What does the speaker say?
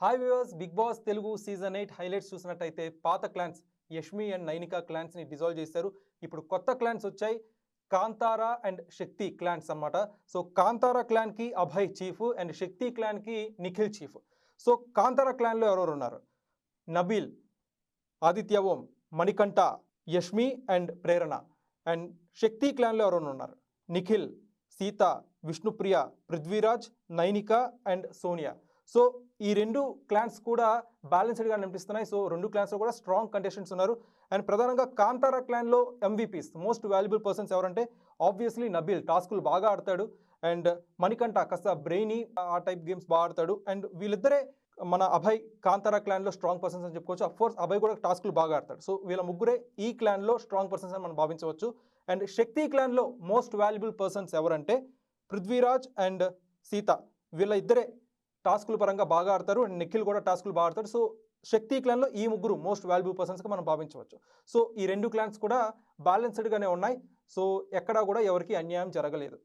Hi viewers, Bigg Boss Telugu season 8 highlights చూసినట్టయితే పాత clans Yashmi and Nainika క్లాన్స్ని డిజాల్వ్ చేశారు. ఇప్పుడు కొత్త క్లాన్స్ వచ్చాయి. కాంతారా అండ్ శక్తి క్లాన్స్ అన్నమాట. సో కాంతారా క్లాన్కి అభయ్ చీఫ్ అండ్ శక్తి క్లాన్కి నిఖిల్ చీఫ్. సో కాంతారా క్లాన్లో ఎవరెవరు ఉన్నారు? నబీల్, ఆదిత్య ఓం, మణికంఠ, యష్మి అండ్ ప్రేరణ. అండ్ శక్తి క్లాన్లో ఎవరైనా ఉన్నారు? నిఖిల్, సీత, విష్ణుప్రియ, పృథ్వీరాజ్, నైనిక అండ్ సోనియా. సో ఈ రెండు క్లాన్స్ కూడా బ్యాలెన్స్డ్గా అనిపిస్తున్నాయి. సో రెండు క్లాన్స్లో కూడా స్ట్రాంగ్ కంటెస్టెంట్స్ ఉన్నారు. అండ్ ప్రధానంగా కాంతారా క్లాన్లో ఎంవీపీస్ మోస్ట్ వాల్యుబుల్ పర్సన్స్ ఎవరంటే ఆబ్వియస్లీ నబీల్, టాస్కులు బాగా ఆడతాడు. అండ్ మణికంఠ కాస్త బ్రెయినీ ఆ టైప్ గేమ్స్ బాగా ఆడతాడు. అండ్ వీళ్ళిద్దరే మన అభయ్ కాంతారా క్లాన్లో స్ట్రాంగ్ పర్సన్స్ అని చెప్పుకోవచ్చు. అఫ్కోర్స్ అభయ్ కూడా టాస్కులు బాగా ఆడతాడు. సో వీళ్ళ ముగ్గురే ఈ క్లాన్లో స్ట్రాంగ్ పర్సన్స్ అని మనం భావించవచ్చు. అండ్ శక్తి క్లాన్లో మోస్ట్ వాల్యుబుల్ పర్సన్స్ ఎవరంటే పృథ్వీరాజ్ అండ్ సీత. వీళ్ళ ఇద్దరే టాస్కుల పరంగా బాగా ఆడతారు. అండ్ నిఖిల్ కూడా టాస్కులు బాగా ఆడతాడు. సో శక్తి క్లాన్లో ఈ ముగ్గురు మోస్ట్ వాల్యుబుల్ పర్సన్స్గా మనం భావించవచ్చు. సో ఈ రెండు క్లాన్స్ కూడా బ్యాలెన్స్డ్గానే ఉన్నాయి. సో ఎక్కడా కూడా ఎవరికి అన్యాయం జరగలేదు.